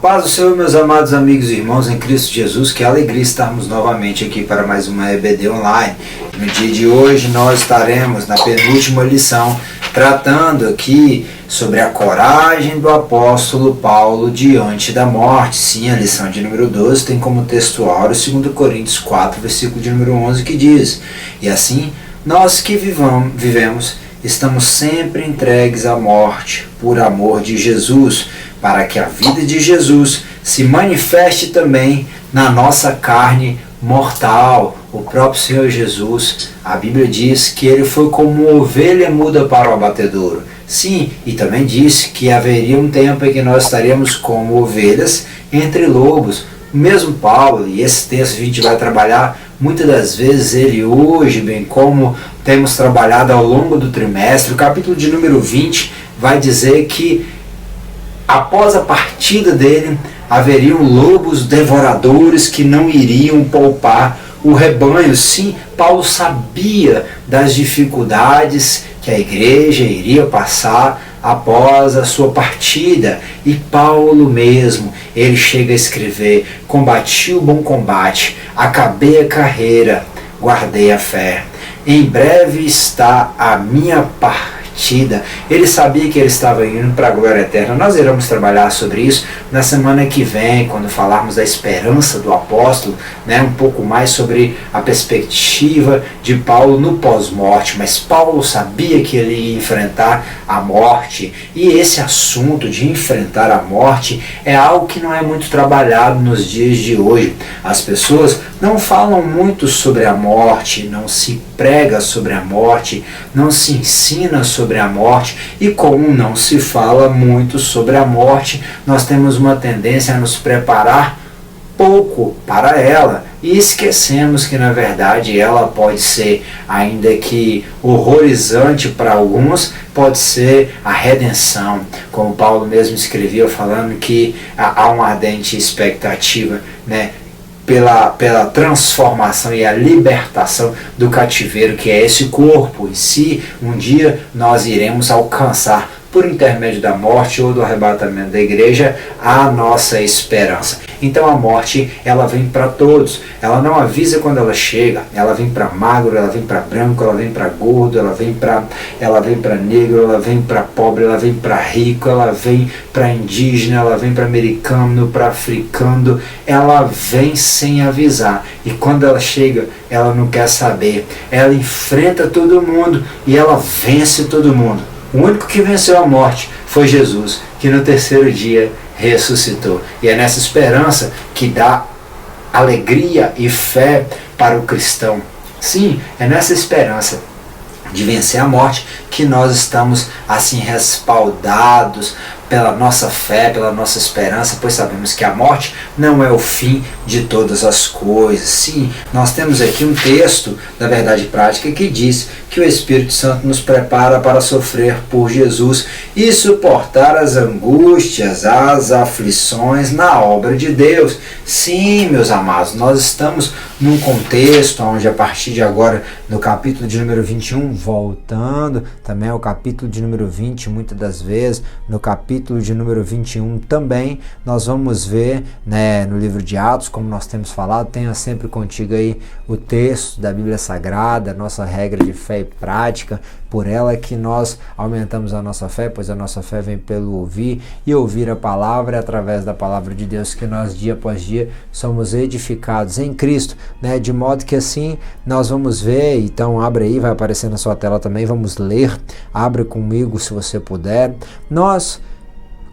paz do Senhor, meus amados amigos e irmãos em Cristo Jesus, que alegria estarmos novamente aqui para mais uma EBD Online. No dia de hoje nós estaremos na penúltima lição, tratando aqui sobre a coragem do apóstolo Paulo diante da morte. Sim, a lição de número 12 tem como textual 2 Coríntios 4, versículo de número 11, que diz: E assim, nós que vivemos, estamos sempre entregues à morte, por amor de Jesus, para que a vida de Jesus se manifeste também na nossa carne mortal. O próprio Senhor Jesus, a Bíblia diz que ele foi como ovelha muda para o abatedouro. Sim, e também disse que haveria um tempo em que nós estaríamos como ovelhas entre lobos. O mesmo Paulo, e esse texto a gente vai trabalhar muitas das vezes ele hoje, bem como temos trabalhado ao longo do trimestre. O capítulo de número 20 vai dizer que após a partida dele, haveriam lobos devoradores que não iriam poupar o rebanho. Sim, Paulo sabia das dificuldades que a igreja iria passar após a sua partida. E Paulo mesmo, ele chega a escrever: combati o bom combate, acabei a carreira, guardei a fé. Em breve está a minha partida. Ele sabia que ele estava indo para a glória eterna. Nós iremos trabalhar sobre isso na semana que vem, quando falarmos da esperança do apóstolo, um pouco mais sobre a perspectiva de Paulo no pós-morte. Mas Paulo sabia que ele ia enfrentar a morte, e esse assunto de enfrentar a morte é algo que não é muito trabalhado nos dias de hoje. As pessoas não falam muito sobre a morte, não se prega sobre a morte, não se ensina sobre a morte, e como não se fala muito sobre a morte, nós temos uma tendência a nos preparar pouco para ela e esquecemos que na verdade ela pode ser, ainda que horrorizante para alguns, pode ser a redenção, como Paulo mesmo escrevia, falando que há uma ardente expectativa, pela transformação e a libertação do cativeiro, que é esse corpo em si. Um dia nós iremos alcançar, por intermédio da morte ou do arrebatamento da igreja, a nossa esperança. Então a morte, ela vem para todos, ela não avisa quando ela chega, ela vem para magro, ela vem para branco, ela vem para gordo, ela vem para negro, ela vem para pobre, ela vem para rico, ela vem para indígena, ela vem para americano, para africano, ela vem sem avisar, e quando ela chega, ela não quer saber, ela enfrenta todo mundo e ela vence todo mundo. O único que venceu a morte foi Jesus, que no terceiro dia ressuscitou. E é nessa esperança que dá alegria e fé para o cristão. Sim, é nessa esperança de vencer a morte que nós estamos assim respaldados pela nossa fé, pela nossa esperança, pois sabemos que a morte não é o fim de todas as coisas. Sim, nós temos aqui um texto da verdade prática que diz que o Espírito Santo nos prepara para sofrer por Jesus e suportar as angústias, as aflições na obra de Deus. Sim, meus amados, nós estamos num contexto onde, a partir de agora, no capítulo de número 21, voltando também ao capítulo de número 20, muitas das vezes, no capítulo de número 21 também, nós vamos ver, no livro de Atos, como nós temos falado, tenha sempre contigo aí o texto da Bíblia Sagrada, nossa regra de fé e prática. Por ela que nós aumentamos a nossa fé, pois a nossa fé vem pelo ouvir, e ouvir a palavra é através da palavra de Deus que nós dia após dia somos edificados em Cristo, de modo que assim nós vamos ver. Então abre aí, vai aparecer na sua tela também, vamos ler, abre comigo se você puder. Nós,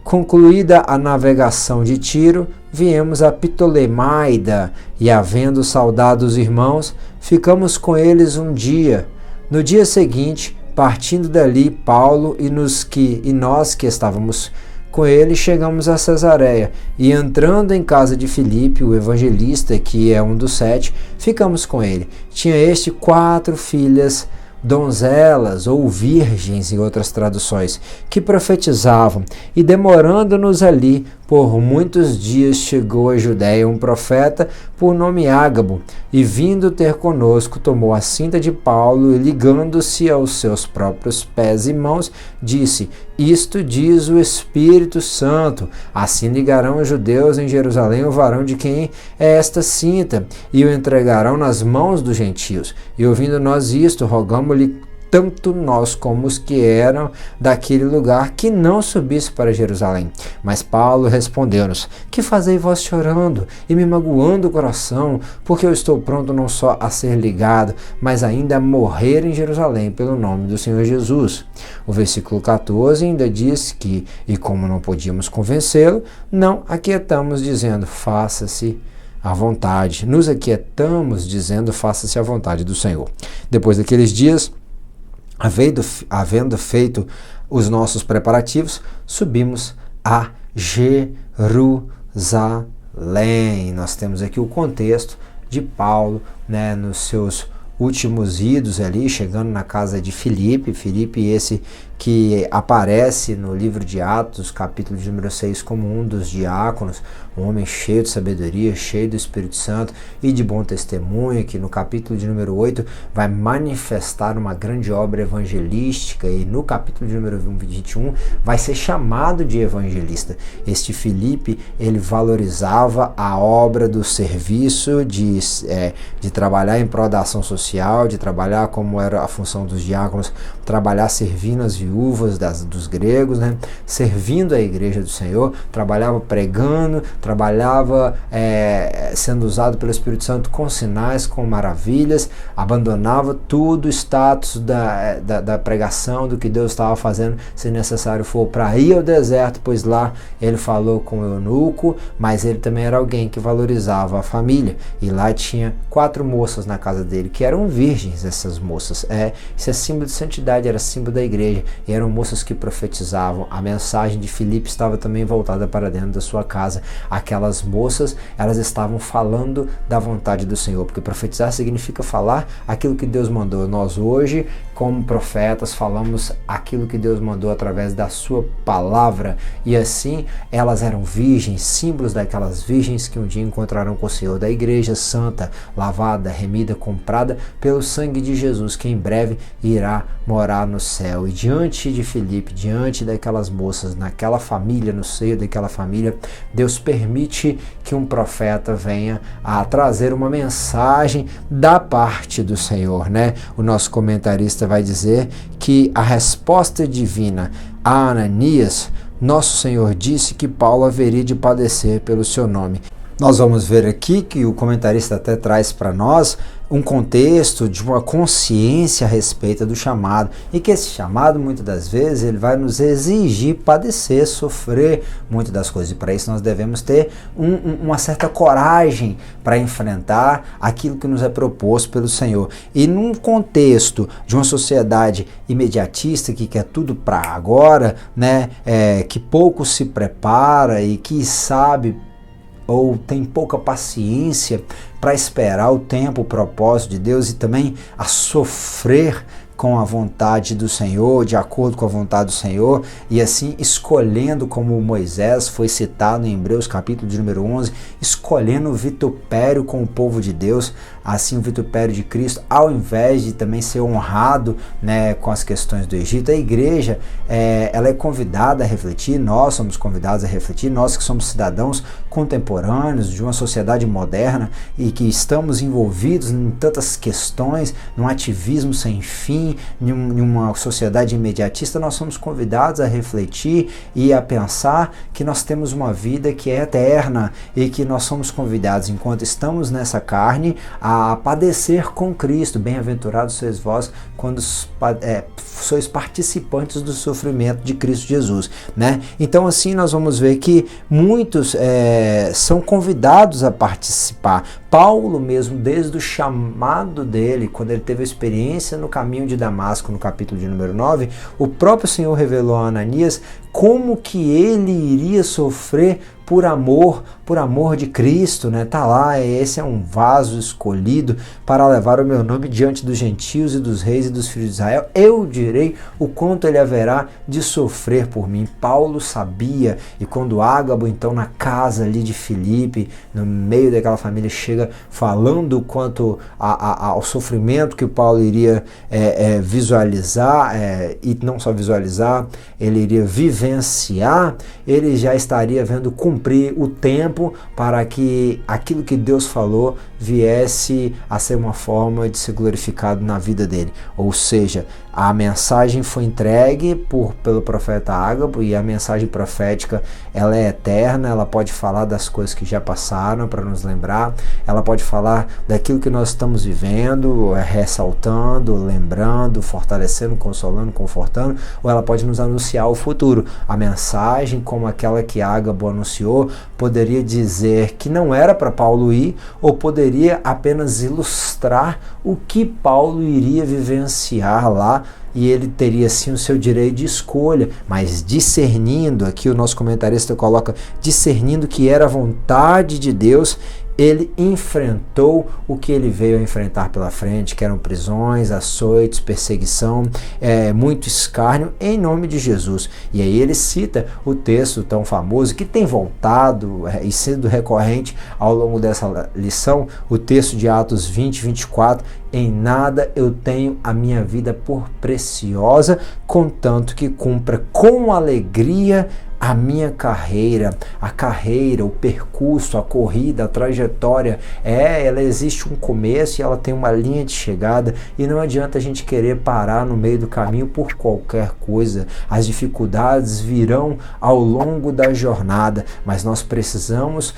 concluída a navegação de Tiro, viemos a Ptolemaida, e havendo saudado os irmãos, ficamos com eles um dia. No dia seguinte, partindo dali, Paulo e nós que estávamos com ele, chegamos a Cesareia, e entrando em casa de Filipe, o evangelista, que é um dos 7, ficamos com ele. Tinha este 4 filhas donzelas ou virgens, em outras traduções, que profetizavam, e demorando-nos ali, por muitos dias chegou à Judéia um profeta por nome Ágabo, e vindo ter conosco, tomou a cinta de Paulo e, ligando-se aos seus próprios pés e mãos, disse: Isto diz o Espírito Santo, assim ligarão os judeus em Jerusalém o varão de quem é esta cinta, e o entregarão nas mãos dos gentios. E ouvindo nós isto, rogamo-lhe tanto nós como os que eram daquele lugar, que não subisse para Jerusalém. Mas Paulo respondeu-nos: Que fazei vós chorando e me magoando o coração? Porque eu estou pronto não só a ser ligado, mas ainda a morrer em Jerusalém pelo nome do Senhor Jesus. O versículo 14 ainda diz que, e como não podíamos convencê-lo, não aquietamos, dizendo: Faça-se à vontade. Nos aquietamos, dizendo: Faça-se à vontade do Senhor. Depois daqueles dias, havendo feito os nossos preparativos, subimos a Jerusalém. Nós temos aqui o contexto de Paulo, né, nos seus últimos idos ali, chegando na casa de Filipe. Filipe esse que aparece no livro de Atos, capítulo de número 6, como um dos diáconos, um homem cheio de sabedoria, cheio do Espírito Santo e de bom testemunho, que no capítulo de número 8 vai manifestar uma grande obra evangelística, e no capítulo de número 21 vai ser chamado de evangelista. Este Filipe, ele valorizava a obra do serviço, de trabalhar em prol da ação social, de trabalhar como era a função dos diáconos, trabalhar servindo as viúvas dos gregos, né? Servindo a igreja do Senhor, trabalhava pregando, trabalhava sendo usado pelo Espírito Santo com sinais, com maravilhas, abandonava tudo o status da pregação, do que Deus estava fazendo, se necessário for, para ir ao deserto, pois lá ele falou com o eunuco, mas ele também era alguém que valorizava a família, e lá tinha 4 moças na casa dele, que eram virgens. Essas moças, isso é símbolo de santidade, era símbolo da igreja, e eram moças que profetizavam. A mensagem de Filipe estava também voltada para dentro da sua casa. Aquelas moças, elas estavam falando da vontade do Senhor, porque profetizar significa falar aquilo que Deus mandou. Nós hoje, como profetas, falamos aquilo que Deus mandou através da sua palavra, e assim elas eram virgens, símbolos daquelas virgens que um dia encontraram com o Senhor, da igreja santa, lavada, remida, comprada pelo sangue de Jesus, que em breve irá morar no céu. E diante de Filipe, diante daquelas moças, naquela família, no seio daquela família, Deus permite que um profeta venha a trazer uma mensagem da parte do Senhor, né? O nosso comentarista vai dizer que a resposta divina a Ananias, nosso Senhor disse que Paulo haveria de padecer pelo seu nome. Nós vamos ver aqui que o comentarista até traz para nós um contexto de uma consciência a respeito do chamado, e que esse chamado, muitas das vezes, ele vai nos exigir padecer, sofrer muitas das coisas, e para isso nós devemos ter uma certa coragem para enfrentar aquilo que nos é proposto pelo Senhor. E num contexto de uma sociedade imediatista que quer tudo para agora, né, que pouco se prepara e que sabe ou tem pouca paciência para esperar o tempo, o propósito de Deus, e também a sofrer com a vontade do Senhor, de acordo com a vontade do Senhor, e assim escolhendo, como Moisés foi citado em Hebreus capítulo de número 11, escolhendo o vitupério com o povo de Deus, assim o vitupério de Cristo, ao invés de também ser honrado, né, com as questões do Egito. A igreja, ela é convidada a refletir, nós somos convidados a refletir, nós que somos cidadãos contemporâneos de uma sociedade moderna e que estamos envolvidos em tantas questões, num ativismo sem fim, em uma sociedade imediatista. Nós somos convidados a refletir e a pensar que nós temos uma vida que é eterna, e que nós somos convidados, enquanto estamos nessa carne, a padecer com Cristo. Bem-aventurados sois vós quando sois participantes do sofrimento de Cristo Jesus, né? Então assim nós vamos ver que muitos são convidados a participar. Paulo mesmo, desde o chamado dele, quando ele teve a experiência no caminho de Damasco, no capítulo de número 9, o próprio Senhor revelou a Ananias como que ele iria sofrer por amor de Cristo, né? Tá lá, esse é um vaso escolhido para levar o meu nome diante dos gentios e dos reis e dos filhos de Israel. Eu direi o quanto ele haverá de sofrer por mim. Paulo sabia, e quando Ágabo, então, na casa ali de Filipe, no meio daquela família, chega falando quanto ao sofrimento que Paulo iria visualizar, e não só visualizar, ele iria vivenciar, ele já estaria vendo cumprir o tempo para que aquilo que Deus falou viesse a ser uma forma de ser glorificado na vida dele. Ou seja, a mensagem foi entregue pelo profeta Ágabo, e a mensagem profética, ela é eterna, ela pode falar das coisas que já passaram para nos lembrar, ela pode falar daquilo que nós estamos vivendo, ressaltando, lembrando, fortalecendo, consolando, confortando, ou ela pode nos anunciar o futuro. A mensagem, como aquela que Ágabo anunciou, poderia dizer que não era para Paulo ir, ou poderia apenas ilustrar o que Paulo iria vivenciar lá, e ele teria sim o seu direito de escolha, mas discernindo, aqui o nosso comentarista coloca, discernindo que era a vontade de Deus, ele enfrentou o que ele veio a enfrentar pela frente, que eram prisões, açoites, perseguição, muito escárnio, em nome de Jesus. E aí ele cita o texto tão famoso, que tem voltado e sido recorrente ao longo dessa lição, o texto de Atos 20, 24, em nada eu tenho a minha vida por preciosa, contanto que cumpra com alegria a minha carreira, o percurso, a corrida, a trajetória. Ela existe um começo e ela tem uma linha de chegada, e não adianta a gente querer parar no meio do caminho por qualquer coisa. As dificuldades virão ao longo da jornada, mas nós precisamos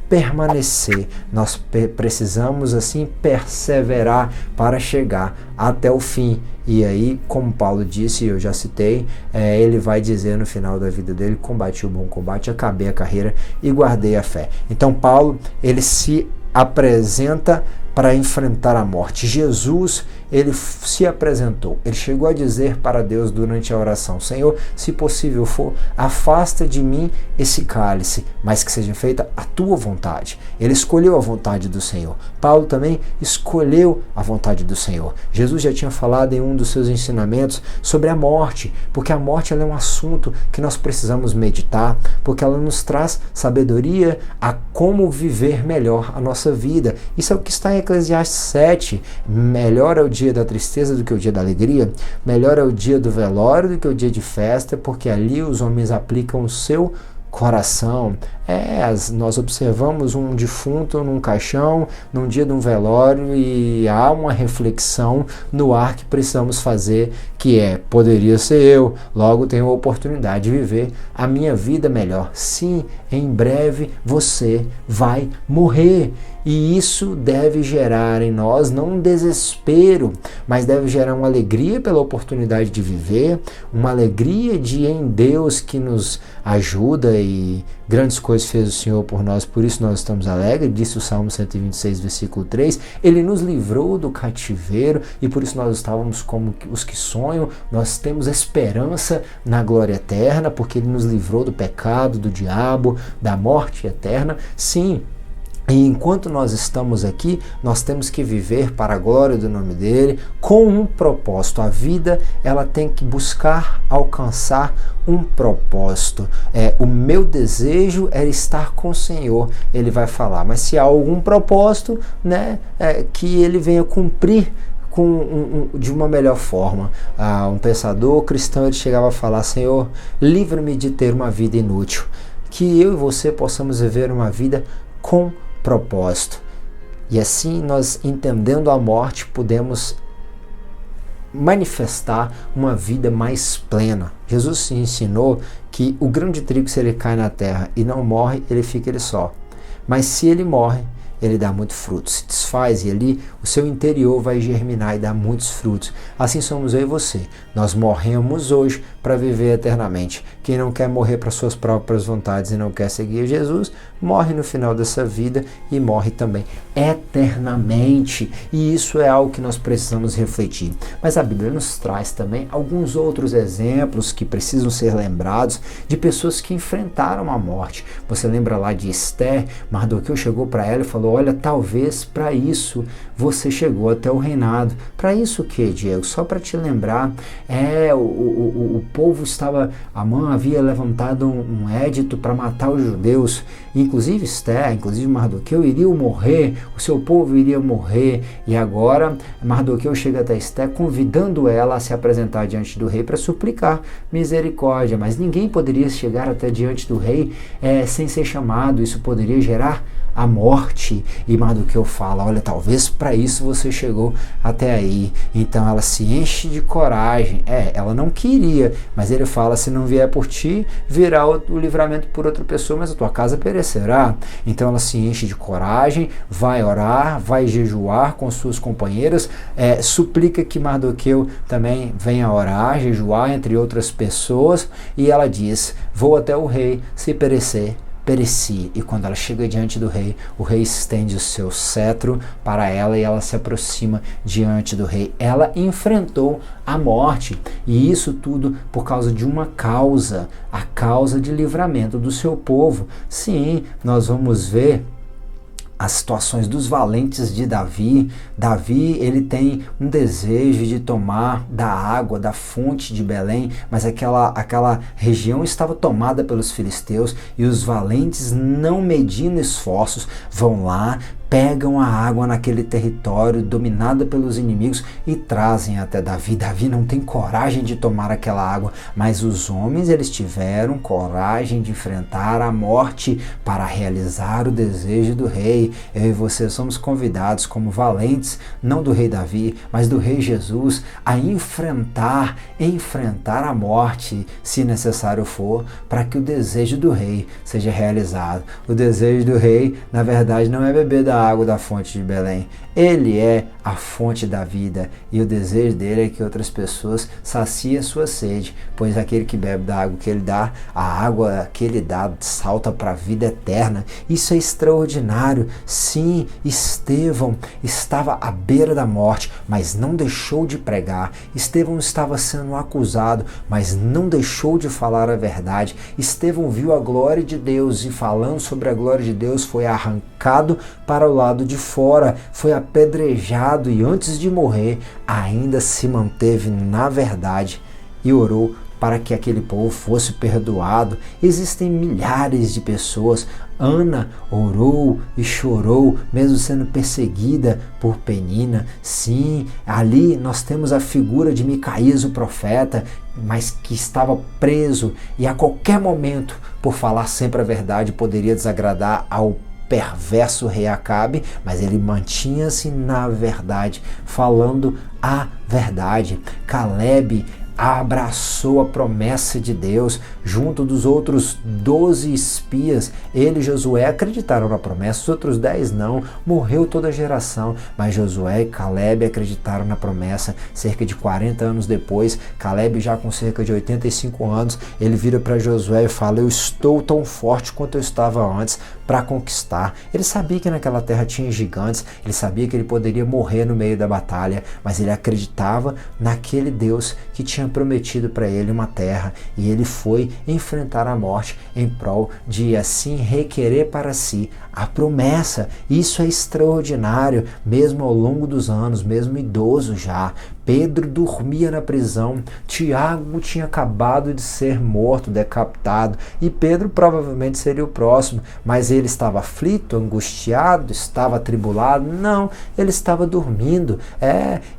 permanecer, nós precisamos assim perseverar para chegar até o fim. E aí, como Paulo disse, eu já citei, ele vai dizer no final da vida dele: combati o bom combate, acabei a carreira e guardei a fé. Então Paulo, ele se apresenta para enfrentar a morte. Jesus, ele se apresentou, ele chegou a dizer para Deus durante a oração: Senhor, se possível for, afasta de mim esse cálice, mas que seja feita a tua vontade. Ele escolheu a vontade do Senhor. Paulo também escolheu a vontade do Senhor. Jesus já tinha falado em um dos seus ensinamentos sobre a morte, porque a morte, ela é um assunto que nós precisamos meditar, porque ela nos traz sabedoria a como viver melhor a nossa vida. Isso é o que está em Eclesiastes 7, melhor é o dia da tristeza do que o dia da alegria, melhor é o dia do velório do que o dia de festa, porque ali os homens aplicam o seu coração. Nós observamos um defunto num caixão, num dia de um velório, e há uma reflexão no ar que precisamos fazer, que poderia ser eu, logo tenho a oportunidade de viver a minha vida melhor. Sim, em breve você vai morrer, e isso deve gerar em nós não um desespero, mas deve gerar uma alegria pela oportunidade de viver, uma alegria de em Deus que nos ajuda, e grandes coisas fez o Senhor por nós, por isso nós estamos alegres, disse o Salmo 126, versículo 3, ele nos livrou do cativeiro, e por isso nós estávamos como os que sonham, nós temos esperança na glória eterna, porque ele nos livrou do pecado, do diabo, da morte eterna. Sim, e enquanto nós estamos aqui, nós temos que viver para a glória do nome dele, com um propósito. A vida, ela tem que buscar alcançar um propósito. O meu desejo era estar com o Senhor, ele vai falar, mas se há algum propósito, que ele venha cumprir de uma melhor forma. Um pensador cristão, ele chegava a falar: Senhor, livra-me de ter uma vida inútil, que eu e você possamos viver uma vida com propósito. E assim, nós, entendendo a morte, podemos manifestar uma vida mais plena. Jesus ensinou que o grão de trigo, se ele cai na terra e não morre, ele fica ele só. Mas se ele morre, ele dá muito fruto. Se desfaz e ali o seu interior vai germinar e dar muitos frutos. Assim somos eu e você. Nós morremos hoje para viver eternamente. Quem não quer morrer para suas próprias vontades e não quer seguir Jesus, morre no final dessa vida e morre também eternamente. E isso é algo que nós precisamos refletir. Mas a Bíblia nos traz também alguns outros exemplos que precisam ser lembrados de pessoas que enfrentaram a morte. Você lembra lá de Esther? Mardoqueu chegou para ela e falou: olha, talvez para isso você chegou até o reinado. Para isso o que, Diego? Só para te lembrar, o povo estava, Amã havia levantado um édito para matar os judeus, inclusive Esther, inclusive Mardoqueu iriam morrer, o seu povo iria morrer, e agora Mardoqueu chega até Esther convidando ela a se apresentar diante do rei para suplicar misericórdia, mas ninguém poderia chegar até diante do rei sem ser chamado. Isso poderia gerar a morte. E Mardoqueu fala: olha, talvez para isso você chegou até aí. Então ela se enche de coragem. Ela não queria, mas ele fala: se não vier por ti, virá o livramento por outra pessoa, mas a tua casa perecerá. Então ela se enche de coragem, vai orar, vai jejuar com suas companheiras, suplica que Mardoqueu também venha orar, jejuar entre outras pessoas, e ela diz: vou até o rei, se perecer, pereci. E quando ela chega diante do rei, o rei estende o seu cetro para ela e ela se aproxima diante do rei. Ela enfrentou a morte, e isso tudo por causa de uma causa, a causa de livramento do seu povo. Sim, nós vamos ver as situações dos valentes de Davi. Davi, ele tem um desejo de tomar da água, da fonte de Belém, mas aquela região estava tomada pelos filisteus, e os valentes, não medindo esforços, vão lá, pegam a água naquele território dominado pelos inimigos e trazem até Davi. Davi não tem coragem de tomar aquela água, mas os homens, eles tiveram coragem de enfrentar a morte para realizar o desejo do rei. Eu e você somos convidados como valentes, não do rei Davi, mas do rei Jesus, a enfrentar a morte, se necessário for, para que o desejo do rei seja realizado. O desejo do rei, na verdade, não é beber da água da fonte de Belém. Ele é a fonte da vida, e o desejo dele é que outras pessoas saciem a sua sede, pois aquele que bebe da água que ele dá, a água que ele dá salta para a vida eterna. Isso é extraordinário. Sim, Estevão estava à beira da morte, mas não deixou de pregar. Estevão estava sendo acusado, mas não deixou de falar a verdade. Estevão viu a glória de Deus, e falando sobre a glória de Deus, foi arrancado para o lado de fora, foi apedrejado, e antes de morrer ainda se manteve na verdade e orou para que aquele povo fosse perdoado. Existem milhares de pessoas. Ana orou e chorou, mesmo sendo perseguida por Penina. Sim, ali nós temos a figura de Micaías, o profeta, mas que estava preso, e a qualquer momento, por falar sempre a verdade, poderia desagradar ao perverso rei Acabe, mas ele mantinha-se na verdade, falando a verdade. Caleb abraçou a promessa de Deus junto dos outros 12 espias. Ele e Josué acreditaram na promessa, os outros 10 não. Morreu toda a geração, mas Josué e Caleb acreditaram na promessa. Cerca de 40 anos depois, Caleb, já com cerca de 85 anos, ele vira para Josué e fala: eu estou tão forte quanto eu estava antes para conquistar. Ele sabia que naquela terra tinha gigantes, ele sabia que ele poderia morrer no meio da batalha, mas ele acreditava naquele Deus que tinha prometido para ele uma terra, e ele foi enfrentar a morte em prol de assim requerer para si a promessa. Isso é extraordinário, mesmo ao longo dos anos, mesmo idoso já. Pedro dormia na prisão, Tiago tinha acabado de ser morto, decapitado, e Pedro provavelmente seria o próximo, mas ele estava aflito, angustiado, estava atribulado? Não, ele estava dormindo,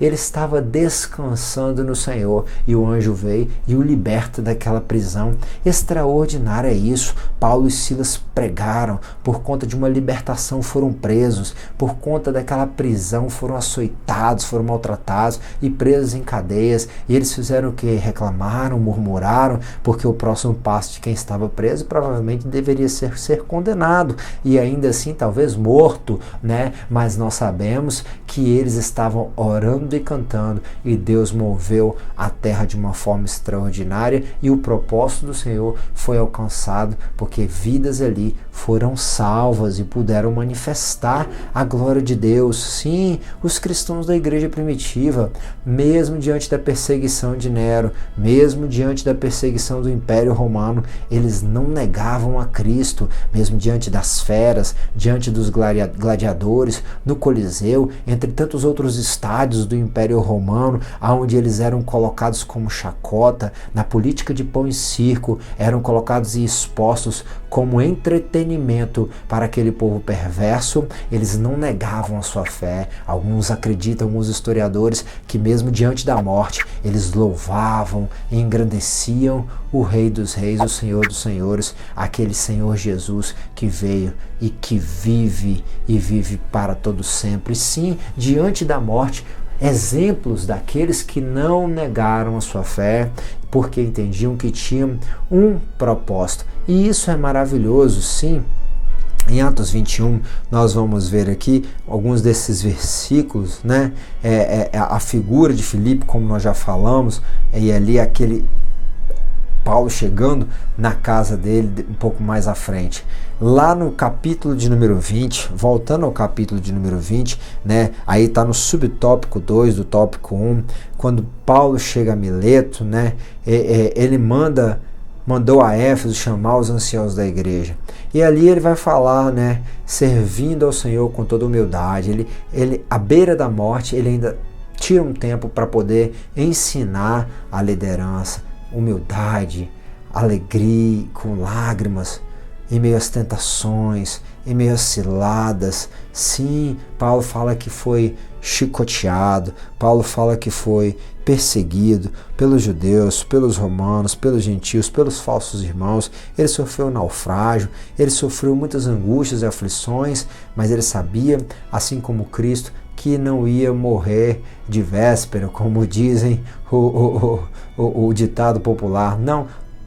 ele estava descansando no Senhor, e o anjo veio e o liberta daquela prisão. Extraordinário é isso. Paulo e Silas pregaram, por conta de uma libertação foram presos, por conta daquela prisão foram açoitados, foram maltratados e presos em cadeias, e eles fizeram o que? Reclamaram, murmuraram, porque o próximo passo de quem estava preso provavelmente deveria ser condenado. encarcerado e ainda assim talvez morto, né? Mas nós sabemos que eles estavam orando e cantando e Deus moveu a terra de uma forma extraordinária e o propósito do Senhor foi alcançado porque vidas ali foram salvas e puderam manifestar a glória de Deus. Sim, os cristãos da igreja primitiva, mesmo diante da perseguição de Nero, mesmo diante da perseguição do Império Romano, eles não negavam a Cristo, mesmo diante das feras, diante dos gladiadores, no Coliseu, entre tantos outros estádios do Império Romano, onde eles eram colocados como chacota, na política de pão e circo, eram colocados e expostos como entretenimento para aquele povo perverso. Eles não negavam a sua fé. Alguns acreditam, alguns historiadores, que mesmo diante da morte, eles louvavam e engrandeciam o Rei dos Reis, o Senhor dos Senhores, aquele Senhor Jesus que veio e que vive e vive para todo sempre. Sim, diante da morte, exemplos daqueles que não negaram a sua fé, porque entendiam que tinham um propósito. E isso é maravilhoso, sim. Em Atos 21, nós vamos ver aqui alguns desses versículos, né? A figura de Filipe, como nós já falamos, e ali aquele Paulo chegando na casa dele um pouco mais à frente. Lá no capítulo de número 20, voltando ao capítulo de número 20, né, aí está no subtópico 2 do tópico 1, quando Paulo chega a Mileto, né, ele mandou a Éfeso chamar os anciãos da igreja. E ali ele vai falar, né, servindo ao Senhor com toda humildade. Ele à beira da morte, ele ainda tira um tempo para poder ensinar a liderança, humildade, alegria, com lágrimas, em meio às tentações, em meio às ciladas. Sim, Paulo fala que foi chicoteado, Paulo fala que foi perseguido pelos judeus, pelos romanos, pelos gentios, pelos falsos irmãos. Ele sofreu naufrágio, ele sofreu muitas angústias e aflições, mas ele sabia, assim como Cristo, que não ia morrer de véspera, como dizem o ditado popular. Não,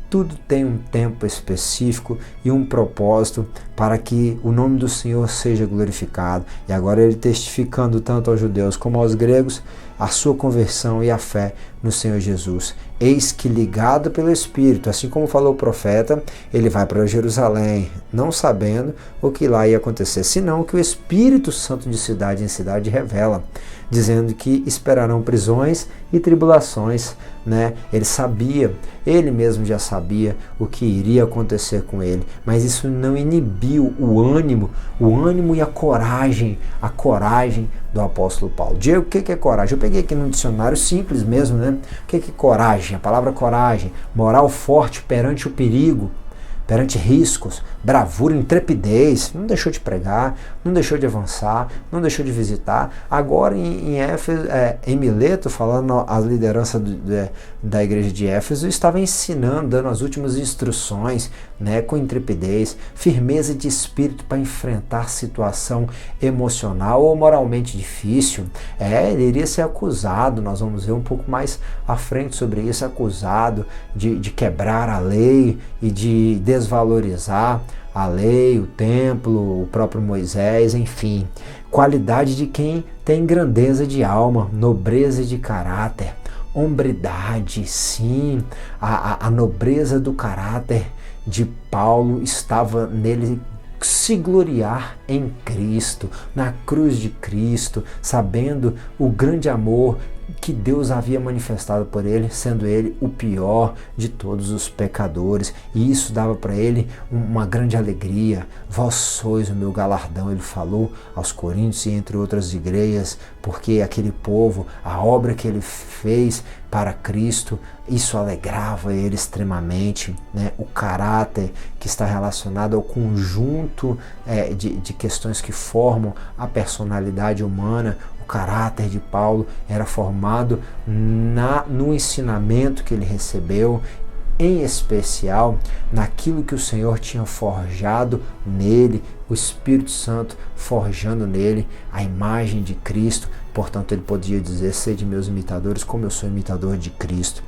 tudo tem um tempo específico e um propósito para que o nome do Senhor seja glorificado. E agora ele testificando tanto aos judeus como aos gregos a sua conversão e a fé no Senhor Jesus. Eis que, ligado pelo Espírito, assim como falou o profeta, ele vai para Jerusalém, não sabendo o que lá ia acontecer, senão o que o Espírito Santo de cidade em cidade revela, dizendo que esperarão prisões e tribulações, né? Ele sabia, ele mesmo já sabia o que iria acontecer com ele, mas isso não inibiu o ânimo e a coragem do apóstolo Paulo. Diego, o que é coragem? Eu peguei aqui no dicionário simples mesmo, né? O que é coragem? A palavra coragem, moral forte perante o perigo, perante riscos, bravura, intrepidez. Não deixou de pregar, não deixou de avançar, não deixou de visitar. Agora em Mileto, falando a liderança da igreja de Éfeso, estava ensinando, dando as últimas instruções, né, com intrepidez, firmeza de espírito para enfrentar situação emocional ou moralmente difícil. Ele iria ser acusado, nós vamos ver um pouco mais à frente sobre isso, acusado de quebrar a lei e de desvalorizar a lei, o templo, o próprio Moisés, enfim. Qualidade de quem tem grandeza de alma, nobreza de caráter, hombridade, sim. A nobreza do caráter de Paulo estava nele se gloriar em Cristo, na cruz de Cristo, sabendo o grande amor que Deus havia manifestado por ele, sendo ele o pior de todos os pecadores, e isso dava para ele uma grande alegria. Vós sois o meu galardão, ele falou aos Coríntios e entre outras igrejas, porque aquele povo, a obra que ele fez para Cristo, isso alegrava ele extremamente, né? O caráter que está relacionado ao conjunto de questões que formam a personalidade humana. O caráter de Paulo era formado no ensinamento que ele recebeu, em especial naquilo que o Senhor tinha forjado nele, o Espírito Santo forjando nele a imagem de Cristo. Portanto, ele podia dizer: sede meus imitadores, como eu sou imitador de Cristo.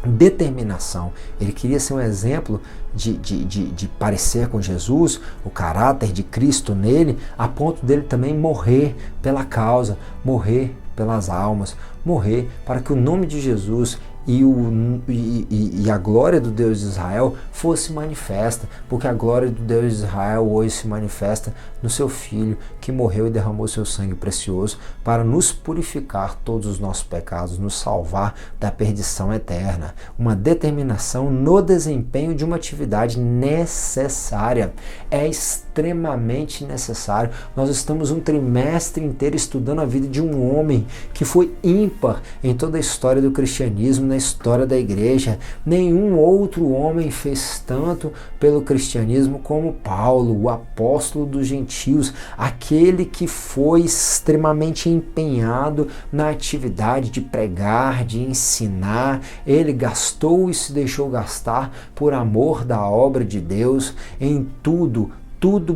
determinação. Ele queria ser um exemplo de parecer com Jesus, o caráter de Cristo nele, a ponto dele também morrer pela causa, morrer pelas almas, morrer para que o nome de Jesus e a glória do Deus de Israel fosse manifesta, porque a glória do Deus de Israel hoje se manifesta no seu Filho, que morreu e derramou seu sangue precioso para nos purificar todos os nossos pecados, nos salvar da perdição eterna. Uma determinação no desempenho de uma atividade necessária. É extremamente necessário. Nós estamos um trimestre inteiro estudando a vida de um homem que foi ímpar em toda a história do cristianismo, na história da igreja. Nenhum outro homem fez tanto pelo cristianismo como Paulo, o apóstolo dos gentios, aquele que foi extremamente empenhado na atividade de pregar, de ensinar. Ele gastou e se deixou gastar por amor da obra de Deus em tudo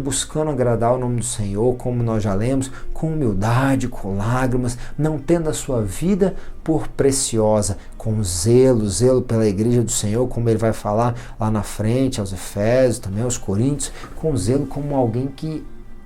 buscando agradar o nome do Senhor, como nós já lemos, com humildade, com lágrimas, não tendo a sua vida por preciosa, com zelo pela igreja do Senhor, como ele vai falar lá na frente, aos Efésios, também aos Coríntios, com zelo como alguém que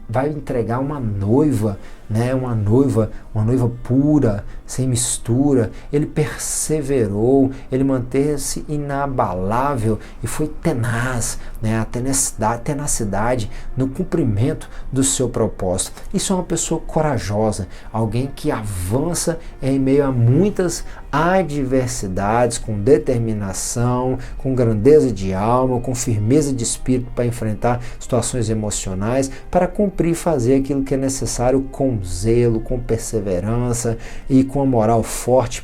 vai entregar uma noiva, né? Uma noiva pura, sem mistura. Ele perseverou, ele manteve-se inabalável e foi tenaz, né? A tenacidade no cumprimento do seu propósito. Isso é uma pessoa corajosa, alguém que avança em meio a muitas adversidades, com determinação, com grandeza de alma, com firmeza de espírito para enfrentar situações emocionais, para cumprir e fazer aquilo que é necessário com zelo, com perseverança e com a moral forte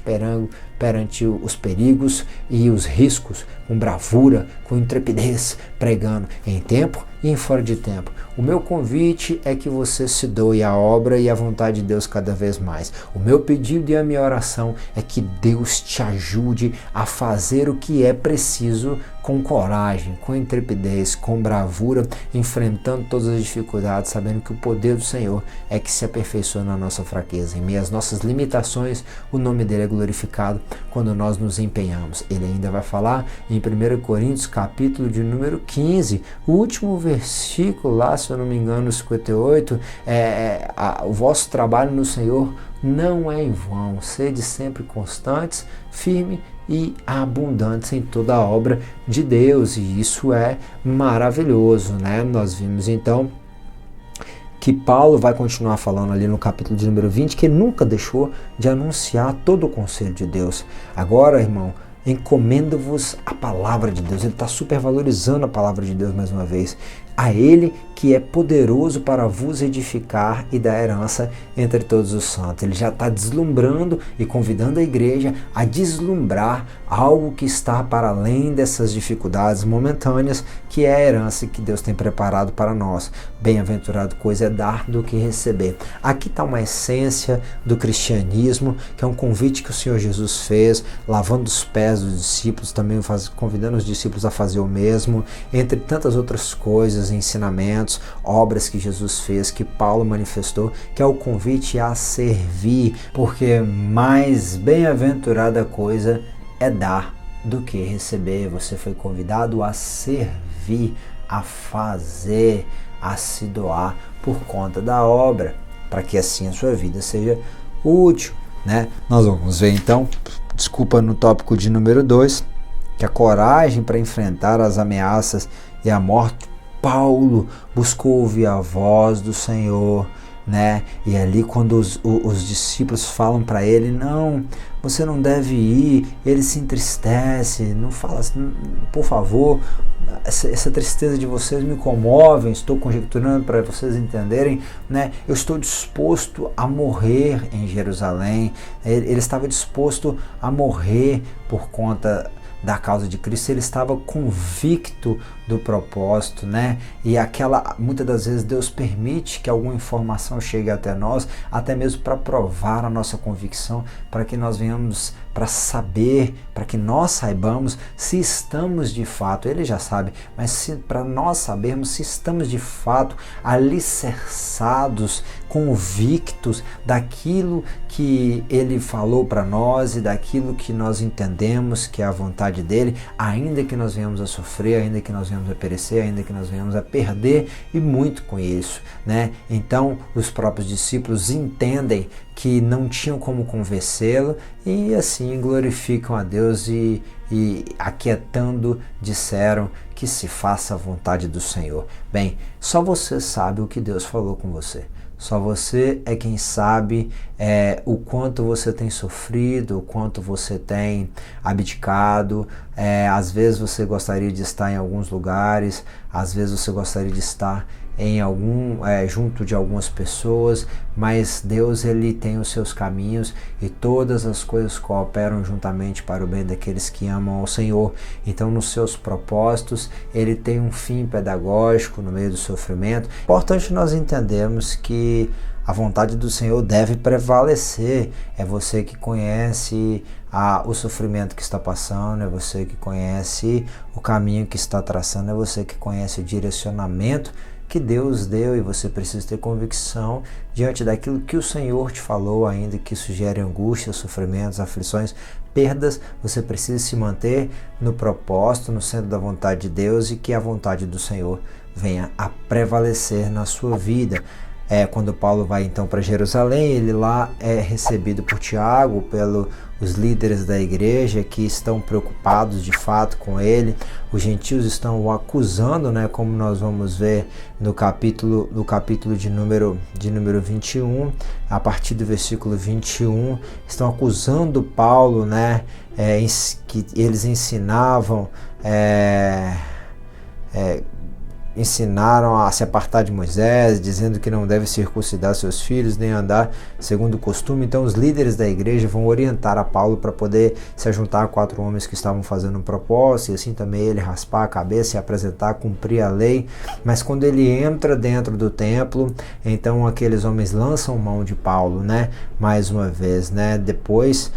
perante os perigos e os riscos, com bravura, com intrepidez, pregando em tempo e em fora de tempo. O meu convite é que você se doe à obra e à vontade de Deus cada vez mais. O meu pedido e a minha oração é que Deus te ajude a fazer o que é preciso com coragem, com intrepidez, com bravura, enfrentando todas as dificuldades, sabendo que o poder do Senhor é que se aperfeiçoa na nossa fraqueza. Em meio às nossas limitações, o nome dele é glorificado quando nós nos empenhamos. Ele ainda vai falar em 1 Coríntios, capítulo de número 15, o último versículo lá, se eu não me engano, 58, o vosso trabalho no Senhor não é em vão, sede sempre constantes, firme e abundantes em toda a obra de Deus, e isso é maravilhoso, né? Nós vimos então que Paulo vai continuar falando ali no capítulo de número 20, que ele nunca deixou de anunciar todo o conselho de Deus. Agora, irmão, encomendo-vos a palavra de Deus. Ele está supervalorizando a palavra de Deus mais uma vez. A ele que é poderoso para vos edificar e dar herança entre todos os santos. Ele já está deslumbrando e convidando a igreja a deslumbrar algo que está para além dessas dificuldades momentâneas, que é a herança que Deus tem preparado para nós. Bem-aventurado coisa é dar do que receber. Aqui está uma essência do cristianismo, que é um convite que o Senhor Jesus fez, lavando os pés dos discípulos, também convidando os discípulos a fazer o mesmo, entre tantas outras coisas, ensinamentos, obras que Jesus fez, que Paulo manifestou, que é o convite a servir, porque mais bem-aventurada coisa é dar do que receber. Você foi convidado a servir, a fazer, a se doar por conta da obra, para que assim a sua vida seja útil, né? Nós vamos ver então, no tópico de número 2, que a coragem para enfrentar as ameaças e a morte. Paulo buscou ouvir a voz do Senhor, né? E ali quando os discípulos falam para ele, não, você não deve ir, ele se entristece, não fala assim, por favor, essa tristeza de vocês me comove, estou conjecturando para vocês entenderem, né? Eu estou disposto a morrer em Jerusalém. Ele estava disposto a morrer por conta da causa de Cristo. Ele estava convicto do propósito, né? E muitas das vezes Deus permite que alguma informação chegue até nós, até mesmo para provar a nossa convicção, para que nós venhamos para saber, para que nós saibamos se estamos de fato, ele já sabe, mas para nós sabermos se estamos de fato alicerçados, convictos daquilo que ele falou para nós e daquilo que nós entendemos que é a vontade dele, ainda que nós venhamos a sofrer, ainda que nós venhamos a perecer, ainda que nós venhamos a perder, e muito com isso, né? Então os próprios discípulos entendem que não tinham como convencê-lo e assim glorificam a Deus e aquietando disseram que se faça a vontade do Senhor. Bem, só você sabe o que Deus falou com você. Só você é quem sabe o quanto você tem sofrido, o quanto você tem abdicado. Às vezes você gostaria de estar em alguns lugares, às vezes você gostaria de estar junto de algumas pessoas, mas Deus ele tem os seus caminhos e todas as coisas cooperam juntamente para o bem daqueles que amam ao Senhor. Então nos seus propósitos ele tem um fim pedagógico no meio do sofrimento. É importante nós entendermos que a vontade do Senhor deve prevalecer. É você que conhece o sofrimento que está passando, é você que conhece o caminho que está traçando, é você que conhece o direcionamento que Deus deu, e você precisa ter convicção diante daquilo que o Senhor te falou, ainda que isso gere angústia, sofrimentos, aflições, perdas. Você precisa se manter no propósito, no centro da vontade de Deus, e que a vontade do Senhor venha a prevalecer na sua vida. Quando Paulo vai então para Jerusalém, ele lá é recebido por Tiago, pelos líderes da igreja, que estão preocupados de fato com ele. Os gentios estão o acusando, né, como nós vamos ver no capítulo de número 21, a partir do versículo 21, estão acusando Paulo, né, que eles ensinaram a se apartar de Moisés, dizendo que não deve circuncidar seus filhos, nem andar segundo o costume. Então os líderes da igreja vão orientar a Paulo para poder se ajuntar a 4 homens que estavam fazendo um propósito, e assim também ele raspar a cabeça e apresentar, cumprir a lei. Mas quando ele entra dentro do templo, então aqueles homens lançam mão de Paulo, né? Mais uma vez, né? Depois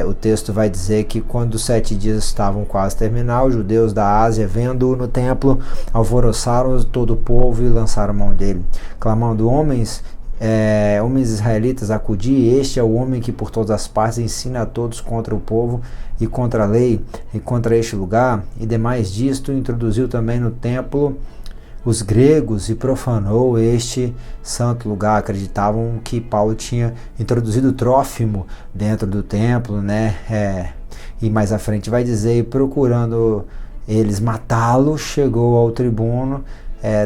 o texto vai dizer que quando os 7 dias estavam quase terminar, os judeus da Ásia, vendo-o no templo, alvoroçaram todo o povo e lançaram mão dele, clamando: homens israelitas, acudi, este é o homem que por todas as partes ensina a todos contra o povo e contra a lei e contra este lugar. E demais disto, introduziu também no templo os gregos e profanou este santo lugar. Acreditavam que Paulo tinha introduzido Trófimo dentro do templo, né? E mais à frente vai dizer: e procurando eles matá-lo, chegou ao tribuno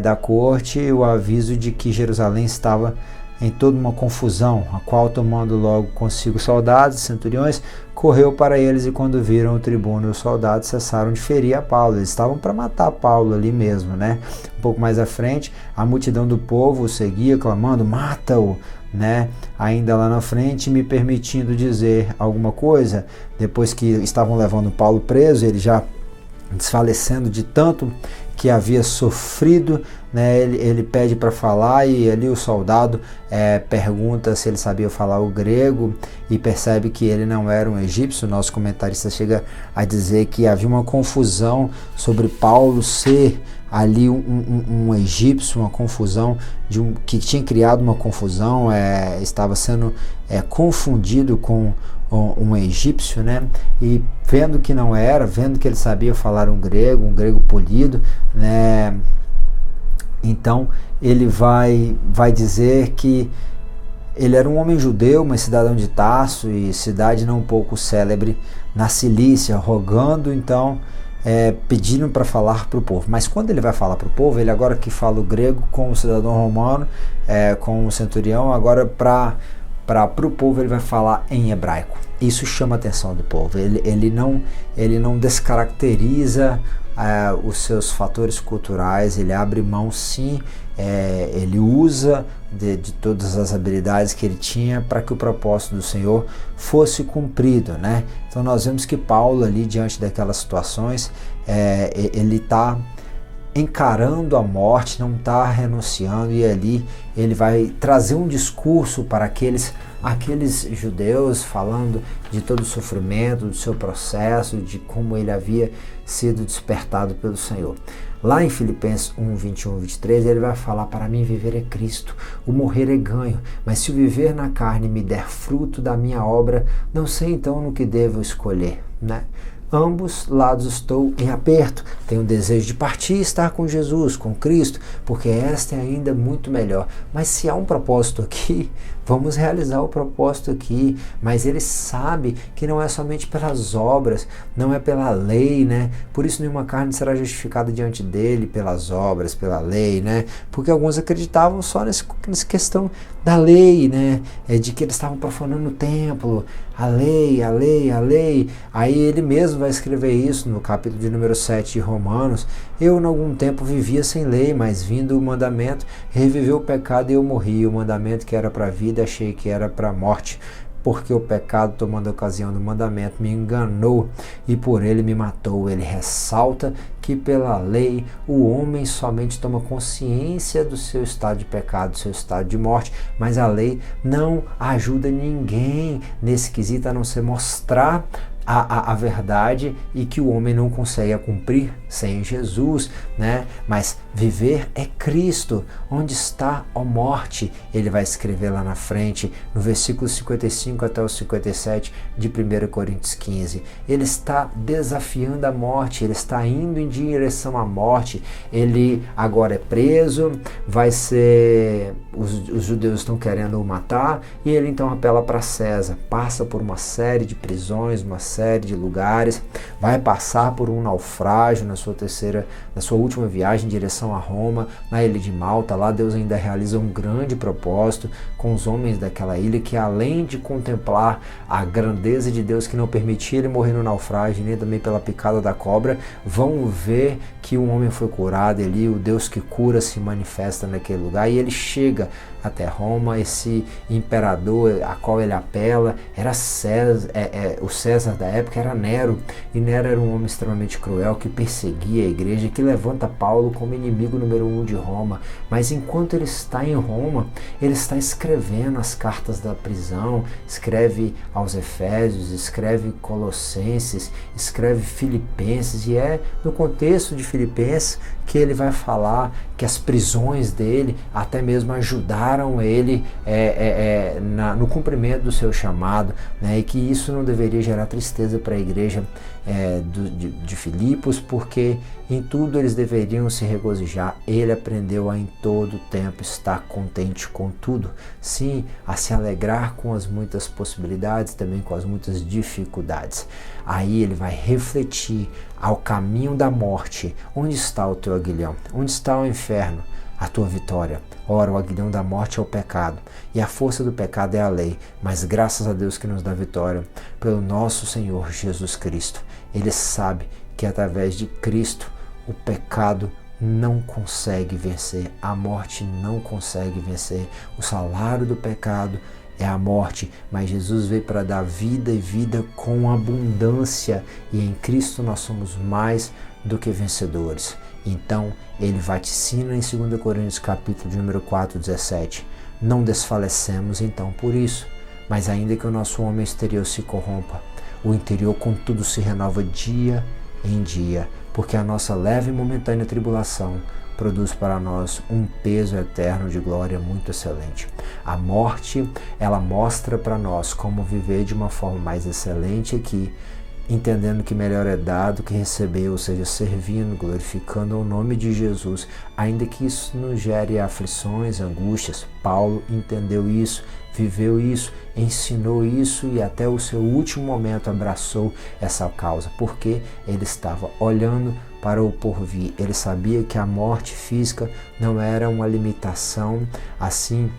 da corte o aviso de que Jerusalém estava em toda uma confusão, a qual, tomando logo consigo soldados e centuriões, correu para eles, e quando viram o tribuno e os soldados, cessaram de ferir a Paulo. Eles estavam para matar Paulo ali mesmo, né? Um pouco mais à frente, a multidão do povo o seguia, clamando: mata-o, né? Ainda lá na frente, me permitindo dizer alguma coisa, depois que estavam levando Paulo preso, ele já desfalecendo de tanto que havia sofrido, né? Ele pede para falar, e ali o soldado pergunta se ele sabia falar o grego, e percebe que ele não era um egípcio. Nosso comentarista chega a dizer que havia uma confusão sobre Paulo ser ali um egípcio, uma confusão que tinha criado uma confusão, estava sendo confundido com um egípcio, né? E vendo que não era, vendo que ele sabia falar um grego polido, né? Então ele vai dizer que ele era um homem judeu, mas cidadão de Tarso, e cidade não pouco célebre na Cilícia, rogando então, pedindo para falar para o povo. Mas quando ele vai falar para o povo, ele agora que fala o grego com o cidadão romano, com o centurião, agora para o povo ele vai falar em hebraico. Isso chama a atenção do povo. Ele não descaracteriza os seus fatores culturais, ele abre mão sim, ele usa de todas as habilidades que ele tinha para que o propósito do Senhor fosse cumprido, né? Então nós vemos que Paulo ali, diante daquelas situações, ele está encarando a morte, não está renunciando, e ali ele vai trazer um discurso para aqueles judeus, falando de todo o sofrimento, do seu processo, de como ele havia sido despertado pelo Senhor. Lá em Filipenses 1, 21, 23, ele vai falar: para mim viver é Cristo, o morrer é ganho, mas se o viver na carne me der fruto da minha obra, não sei então no que devo escolher, né? Ambos lados estou em aperto. Tenho o desejo de partir e estar com Jesus, com Cristo, porque esta é ainda muito melhor. Mas se há um propósito aqui, vamos realizar o propósito aqui. Mas ele sabe que não é somente pelas obras, não é pela lei, né? Por isso nenhuma carne será justificada diante dele pelas obras, pela lei, né? Porque alguns acreditavam só nessa questão da lei, né? De que eles estavam profanando o templo, a lei, a lei, a lei. Aí ele mesmo vai escrever isso no capítulo de número 7 de Romanos: eu em algum tempo vivia sem lei, mas vindo o mandamento, reviveu o pecado e eu morri. O mandamento que era para a vida, achei que era para a morte, porque o pecado, tomando a ocasião do mandamento, me enganou e por ele me matou. Ele ressalta que pela lei o homem somente toma consciência do seu estado de pecado, do seu estado de morte, mas a lei não ajuda ninguém nesse quesito, a não ser mostrar a verdade, e que o homem não consegue cumprir sem Jesus, né? Mas viver é Cristo. Onde está a morte? Ele vai escrever lá na frente, no versículo 55 até o 57 de 1 Coríntios 15. Ele está desafiando a morte, ele está indo em direção à morte. Ele agora é preso, vai ser... Os judeus estão querendo o matar, e ele então apela para César, passa por uma série de prisões, uma série de lugares, vai passar por um naufrágio na sua última viagem em direção a Roma, na ilha de Malta. Lá Deus ainda realiza um grande propósito com os homens daquela ilha, que além de contemplar a grandeza de Deus, que não permitia ele morrer no naufrágio, nem também pela picada da cobra, vão ver que um homem foi curado ali, o Deus que cura se manifesta naquele lugar, e ele chega até Roma. Esse imperador a qual ele apela era César, o César da época era Nero, e Nero era um homem extremamente cruel, que perseguia a igreja, que levanta Paulo como inimigo número 1 de Roma. Mas enquanto ele está em Roma, ele está escrevendo as cartas da prisão, escreve aos Efésios, escreve Colossenses, escreve Filipenses, e é no contexto de Filipenses que ele vai falar que as prisões dele até mesmo ajudaram ele no cumprimento do seu chamado, né? E que isso não deveria gerar tristeza para a igreja de Filipos, porque em tudo eles deveriam se regozijar. Ele aprendeu a em todo tempo estar contente com tudo, sim, a se alegrar com as muitas possibilidades, também com as muitas dificuldades. Aí ele vai refletir ao caminho da morte: onde está o teu aguilhão? Onde está o inferno? A tua vitória. Ora, o aguilhão da morte é o pecado, e a força do pecado é a lei, mas graças a Deus que nos dá vitória pelo nosso Senhor Jesus Cristo. Ele sabe que através de Cristo o pecado não consegue vencer, a morte não consegue vencer. O salário do pecado é a morte, mas Jesus veio para dar vida, e vida com abundância, e em Cristo nós somos mais do que vencedores. Então ele vaticina em 2 Coríntios capítulo de número 4, 17: não desfalecemos então por isso, mas ainda que o nosso homem exterior se corrompa, o interior contudo se renova dia em dia, porque a nossa leve e momentânea tribulação produz para nós um peso eterno de glória muito excelente. A morte, ela mostra para nós como viver de uma forma mais excelente aqui, entendendo que melhor é dar do que receber, ou seja, servindo, glorificando o nome de Jesus, ainda que isso nos gere aflições, angústias. Paulo entendeu isso, viveu isso, ensinou isso, e até o seu último momento abraçou essa causa, porque ele estava olhando para o porvir. Ele sabia que a morte física não era uma limitação, assim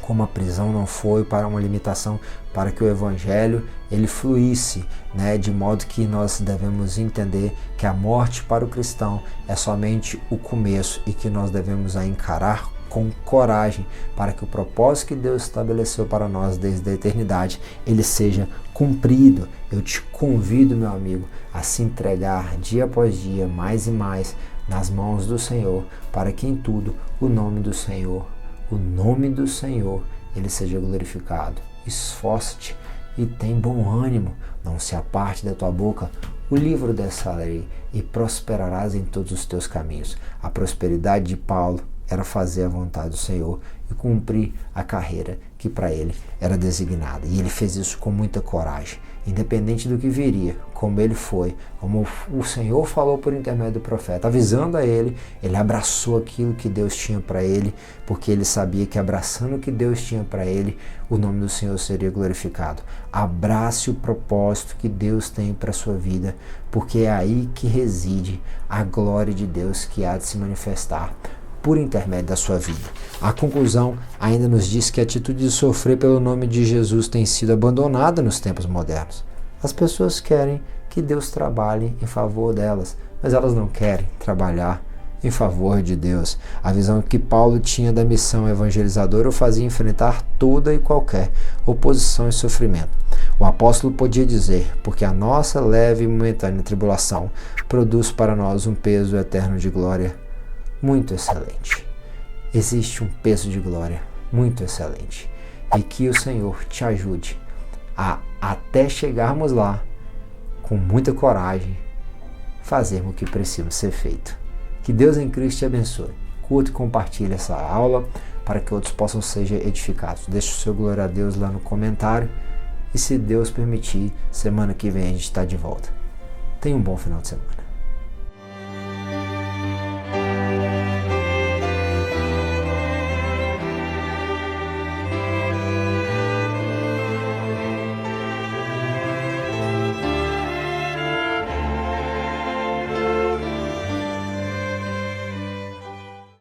como a prisão não foi para uma limitação para que o evangelho ele fluísse, né? De modo que nós devemos entender que a morte para o cristão é somente o começo, e que nós devemos a encarar com coragem, para que o propósito que Deus estabeleceu para nós desde a eternidade, ele seja cumprido. Eu te convido, meu amigo, a se entregar dia após dia, mais e mais, nas mãos do Senhor, para que em tudo o nome do Senhor, ele seja glorificado. Esforça-te e tem bom ânimo, não se aparte da tua boca o livro dessa lei, e prosperarás em todos os teus caminhos. A prosperidade de Paulo era fazer a vontade do Senhor e cumprir a carreira que para ele era designada. E ele fez isso com muita coragem, independente do que viria, como ele foi, como o Senhor falou por intermédio do profeta, avisando a ele, ele abraçou aquilo que Deus tinha para ele, porque ele sabia que abraçando o que Deus tinha para ele, o nome do Senhor seria glorificado. Abrace o propósito que Deus tem para a sua vida, porque é aí que reside a glória de Deus que há de se manifestar por intermédio da sua vida. A conclusão ainda nos diz que a atitude de sofrer pelo nome de Jesus tem sido abandonada nos tempos modernos. As pessoas querem que Deus trabalhe em favor delas, mas elas não querem trabalhar em favor de Deus. A visão que Paulo tinha da missão evangelizadora o fazia enfrentar toda e qualquer oposição e sofrimento. O apóstolo podia dizer, porque a nossa leve e momentânea tribulação produz para nós um peso eterno de glória muito excelente. Existe um peso de glória muito excelente, e que o Senhor te ajude a, até chegarmos lá, com muita coragem, fazermos o que precisa ser feito. Que Deus em Cristo te abençoe. Curta e compartilhe essa aula para que outros possam ser edificados. Deixe o seu glória a Deus lá no comentário, e se Deus permitir, semana que vem a gente está de volta. Tenha um bom final de semana.